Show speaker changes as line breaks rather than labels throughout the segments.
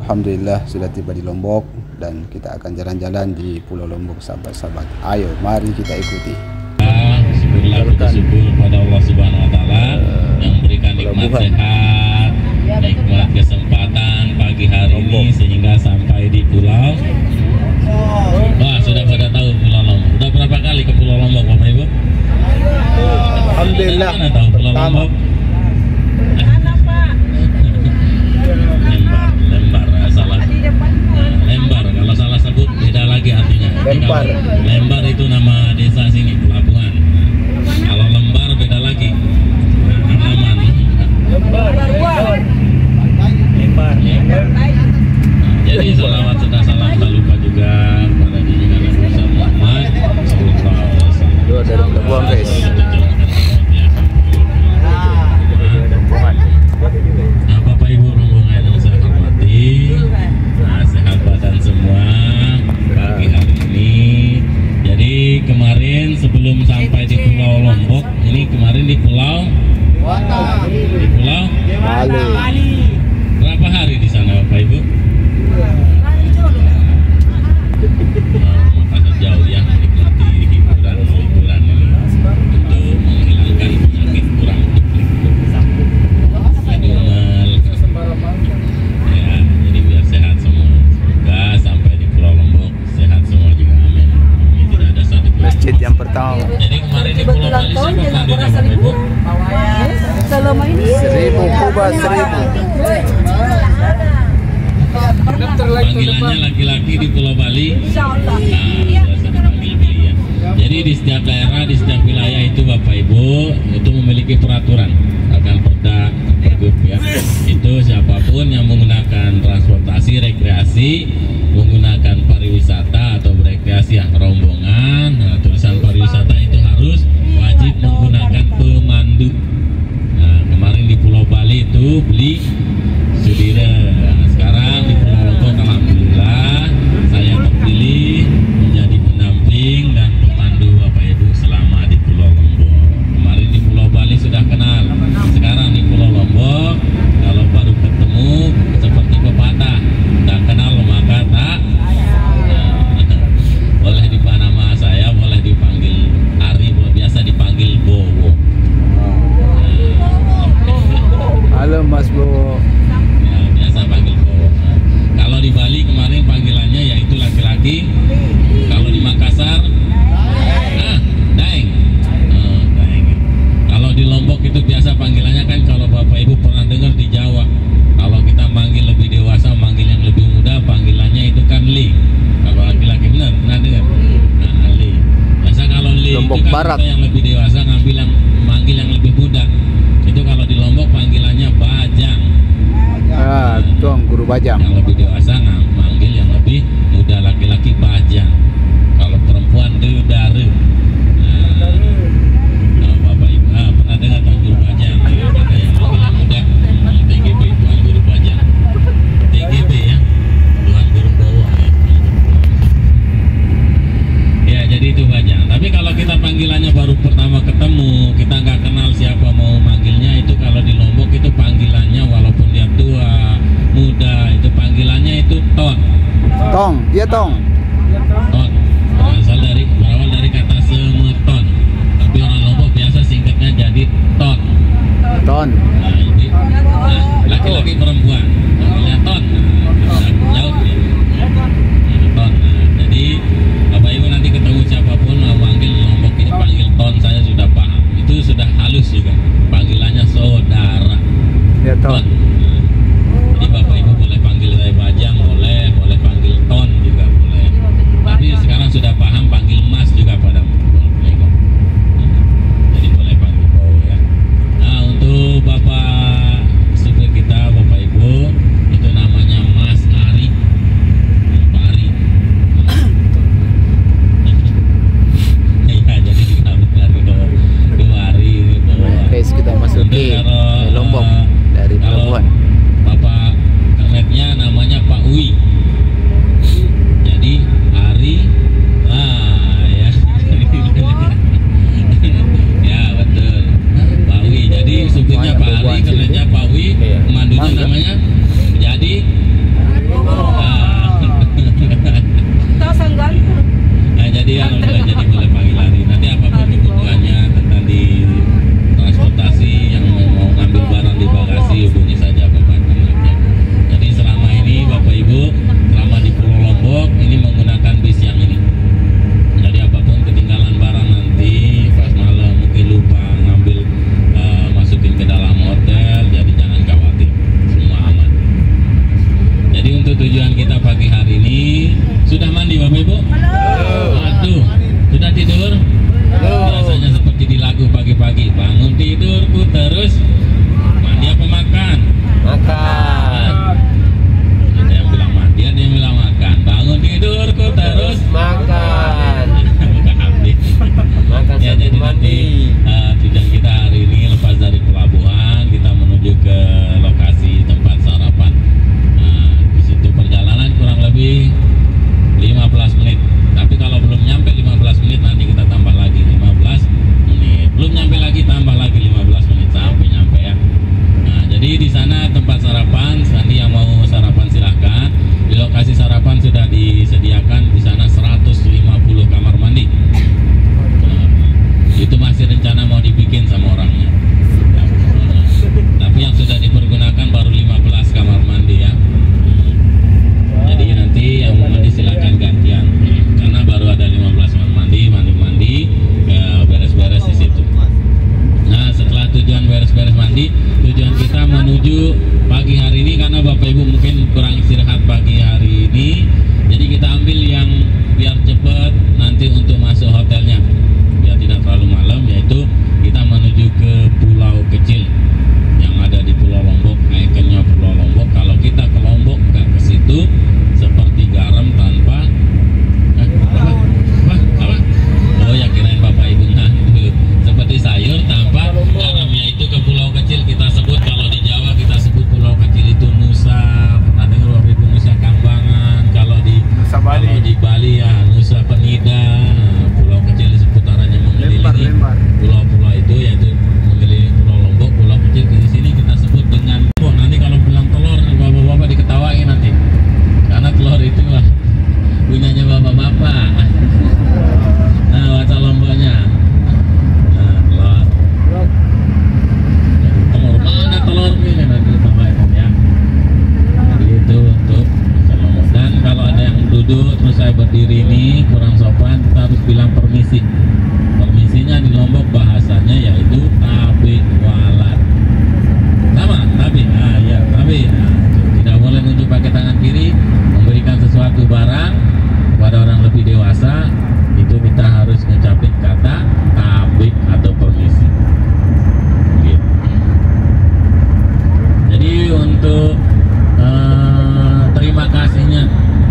Alhamdulillah sudah tiba di Lombok dan kita akan jalan-jalan di Pulau Lombok, sahabat-sahabat. Ayo, mari kita ikuti.
Syukurlah bersyukur pada Allah Subhanahu Wa Taala yang memberikan nikmat sehat, nikmat kesempatan pagi hari ini sehingga sampai di pulau. Wah, sudah pada tahu Pulau Lombok. Sudah berapa kali ke Pulau Lombok, Bapak Ibu?
Alhamdulillah.
Mana tahu Pulau Lombok? Lembar, kalau salah sebut beda lagi artinya.
Lembar.
Lembar itu nama desa sini, pelabuhan. Kalau lembar beda lagi. Aman. Lembar. Jadi salawat serta salam tak lupa juga kepada junjungan Nabi Muhammad sallallahu alaihi wasallam.
Dua dari pelabuhan, guys.
Nah, Bapak Ibu rombongan yang saya hormati, sehat badan semua pagi hari ini. Jadi kemarin sebelum sampai di Pulau Lombok, ini kemarin di Pulau
Bali.
Berapa hari di sana Bapak Ibu? Makanya jauh ya, menikmati hiburan ini untuk menghilangkan penyakit kurang ya, jadi biar sehat semua. Semoga sampai di Pulau Lombok sehat semua juga, amin. Ini tidak ada satu
Masjid yang pertama.
Jadi kemarin di Pulau Bali siapa pemandunya Bapak Ibu?
Selama ini
1000 kuba 1000.
Panggilannya laki-laki di Pulau Bali. Nah, biasa dipanggil Billy ya. Jadi di setiap daerah, di setiap wilayah itu Bapak Ibu itu memiliki peraturan akan perda pergub ya. Itu siapapun yang menggunakan transportasi rekreasi, menggunakan pariwisata atau berekreasi ya, rombongan. Nah, tulisan pariwisata itu harus wajib menggunakan pemandu. Nah, kemarin di Pulau Bali itu beli Sudira. Nah, sekarang di Pulau Lombok alhamdulillah saya terpilih menjadi pendamping dan pemandu Bapak Ibu selama di Pulau Lombok. Kemarin di Pulau Bali sudah kenal. Sekarang di Pulau Lombok kalau baru ketemu seperti pepatah, tak kenal maka tak. Boleh dipanggil nama saya, boleh dipanggil Ari, biasa dipanggil Bowo.
Halo Mas Bowo.
Ya, biasa panggil Bowo. Kalau di Bali kemarin panggilannya yaitu laki-laki. Kalau di Makassar, Daeng. Daeng. Kalau di Lombok itu biasa panggilannya kan, kalau Bapak Ibu pernah dengar di Jawa, kalau kita manggil lebih dewasa, manggil yang lebih muda, panggilannya itu kan Li. Kalau laki-laki benar, pernah dengar? Nah, Li. Biasa kalau Li
Lombok
itu kan
Barat.
kita yang lebih dewasa manggil yang lebih muda. Itu kalau di Lombok panggilannya Bajang.
Tuang guru Bajang.
Yang lebih dewasa manggil yang lebih muda laki-laki Bajang. Kalau perempuan Dedare. Nah, Bapak Ibu pernah dengar Tuan Guru Bajang? Ada yang manggil yang muda, TGB, Tuan Guru Bajang. TGB ya, Tuan Guru Bowo ya. Ya, jadi itu Bajang. Tapi kalau kita panggilannya baru pertama ketemu, kita nggak kenal siapa mau manggilnya, itu kalau di Lombok itu panggilannya walaupun dia tua, muda, itu panggilannya itu Ton.
Tong, iya Tong.
Ton. Berawal dari kata semeton. Tapi orang Lombok biasa singkatnya jadi Ton.
Ton.
Nah, ini laki-laki perempuan. Panggilnya Ton. Jauh ya. Ton. Nah, jadi Bapak Ibu nanti ketemu siapapun mau manggil Lombok ini panggil Ton, saya sudah paham. Itu sudah halus juga. Panggilannya saudara.
Ya Ton.
Jadi Bapak Ibu boleh panggil saya Bajang, boleh panggil Ton juga boleh. Tapi sekarang sudah paham panggil Mas juga pada boleh kok. Jadi boleh panggil Bowo ya. Nah, untuk Bapak supir kita, Bapak Ibu, tujuan kita pagi hari ini. Sudah mandi Bapak Ibu? Aduh, sudah tidur? Biasanya seperti di lagu pagi-pagi, bangun tidurku terus mandi apa makan?
Makan.
Ada yang bilang mandi, ada yang bilang makan. Bangun tidurku terus
Makan.
bukan mandi.
Makan
Ya,
sambil
jadi
mandi.
nanti tujuan kita hari ini lepas dari pelabuhan, kita menuju ke lokasi tempat sarapan. Nah, di situ perjalanan kurang lebih 15 menit. Tapi kalau belum nyampe 15 menit nanti kita tambah lagi 15 menit. Belum nyampe lagi tambah lagi 15 menit sampai nyampe ya. Nah, jadi di sana tempat sarapan, nanti yang mau sarapan silahkan. Di lokasi sarapan sudah disediakan di sana 150 kamar mandi. Nah, itu masih rencana mau dibikin sama orangnya. Tapi yang sudah dipergunakan baru 15 kamar mandi ya. Jadi nanti yang mau mandi silakan gantian. Karena baru ada 15 kamar mandi, beres-beres di situ. Nah, setelah tujuan beres-beres mandi, tujuan kita menuju pagi hari ini karena Bapak Ibu mungkin kurang istirahat pagi hari ini. Jadi kita ambil yang biar cepat nanti untuk masuk hotelnya. Biar tidak terlalu malam, yaitu kita menuju ke pulau kecil yang ada di Pulau Lombok. Ikonnya Pulau Lombok. Kalau kita ke Lombok nggak ke situ, seperti garam tanpa apa? Oh ya, kirain Bapak Ibu itu seperti sayur tanpa garam, yaitu ke pulau kecil kita sebut. Kalau di Jawa kita sebut pulau kecil itu Nusa. Pernah dengar Bapak Ibu Nusa Kambangan? Kalau di Bali ya Nusa Penida. Pulau kecil di seputarannya mengelilingi pulau-pulau itu, yaitu mengelilingi Pulau Lombok. Pulau kecil di sini kita sebut dengan Lombok. Nanti kalau bilang telur, bapak-bapak diketawain nanti, karena telur itu lah punyanya bapak-bapak. Nah, bahasa Lomboknya, nah telur. Telur mana telur ini nanti ditambahin ya. Jadi itu untuk bahasa Lombok. Dan kalau ada yang duduk terus saya berdiri ini kurang sopan, kita harus bilang permisi. Permisinya di Lombok bahasanya yaitu tabe walat. Sama, tabe. Ah ya, tabe. Nah, tidak boleh nunjuk pakai tangan kiri memberikan sesuatu barang kepada orang lebih dewasa. Itu kita harus ngucapin kata tabe atau permisi. Gitu. Jadi untuk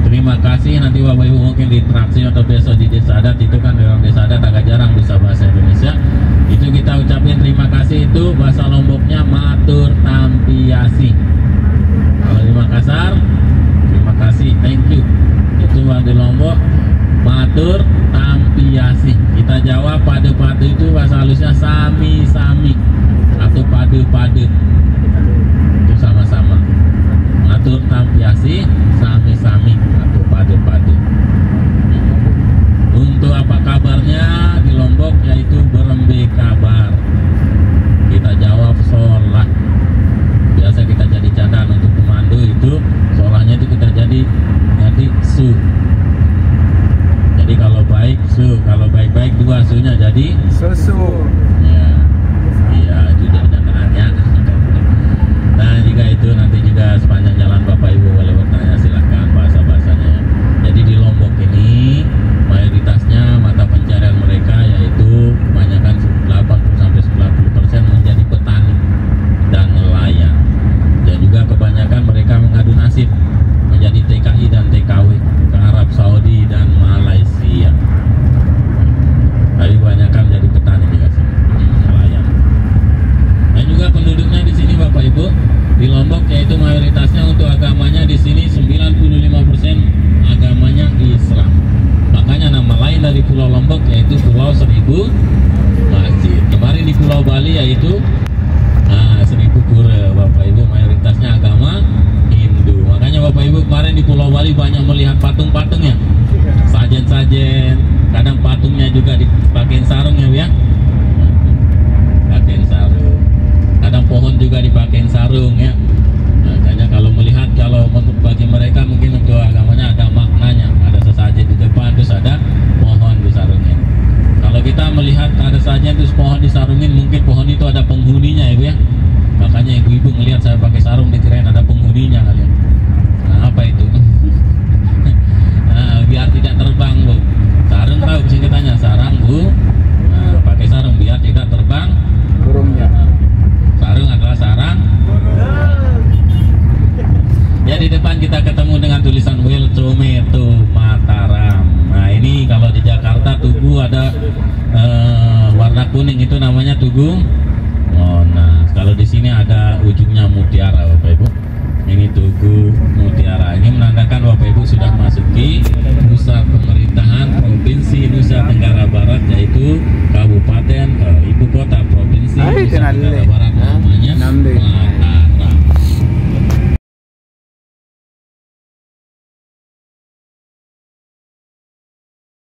terima kasih nanti Bapak Ibu mungkin di interaksi atau besok di desa adat itu kan orang desa adat agak jarang bisa bahasa Indonesia. Itu kita ucapin terima kasih, itu bahasa Lomboknya matur tampiasi. Kalau di Makassar terima kasih, thank you. Itu di Lombok matur tampiasi. Kita jawab pade-pade itu bahasa halusnya sami-sami atau pade-pade. Itu sama-sama. Matur tampiasi, sami-sami atau pade-pade. Untuk apa kabarnya di Lombok, yaitu berembe kabar. Kita jawab sholah. Biasa kita jadi candaan untuk pemandu itu, sholahnya itu kita jadi su. Jadi kalau baik su, kalau baik-baik dua sunya jadi
Susu.
ya. Iya, itu jadi candaannya. Nah, jika itu nanti juga sepanjang jalan Bapak Ibu boleh bertanya, silahkan bahasa-bahasanya. Jadi di Lombok ini mayoritasnya mata pencarian mereka yaitu kebanyakan 80-90% menjadi petani dan nelayan. Dan juga kebanyakan mereka mengadu nasib menjadi TKI dan TKW ke Arab Saudi dan Malaysia. Tapi kebanyakan jadi petani juga sih, nelayan. Dan juga penduduknya di sini Bapak Ibu di Lombok yaitu mayoritasnya untuk agamanya di sini 95% agamanya Islam. Makanya nama lain dari Pulau Lombok yaitu Pulau Seribu Masjid. Kemarin di Pulau Bali yaitu Seribu Pura. Bapak Ibu mayoritasnya agama Hindu. Makanya Bapak Ibu kemarin di Pulau Bali banyak melihat patung-patungnya, sajen-sajen. Kadang patungnya juga dipakein sarung ya, pakein sarung. Kadang pohon juga dipakein sarung ya. Makanya kalau melihat, kalau bagi mereka mungkin untuk agamanya ada maknanya, ada sesajen di depan terus ada pohon disarungin. Kalau kita melihat ada sajen terus pohon disarungin, mungkin pohon itu ada penghuninya ya. Makanya ibu-ibu ngelihat saya pakai sarung dikirain ada penghuninya kalian. Nah, apa itu? ketemu dengan tulisan Welcome to Mataram. Nah ini kalau di Jakarta Tugu ada warna kuning, itu namanya Tugu. Oh, nah kalau di sini ada ujungnya mutiara Bapak Ibu. Ini Tugu Mutiara. Ini menandakan Bapak Ibu sudah masuki pusat pemerintahan Provinsi Nusa Tenggara Barat, yaitu Kabupaten ibu kota Provinsi Nusa Tenggara Barat namanya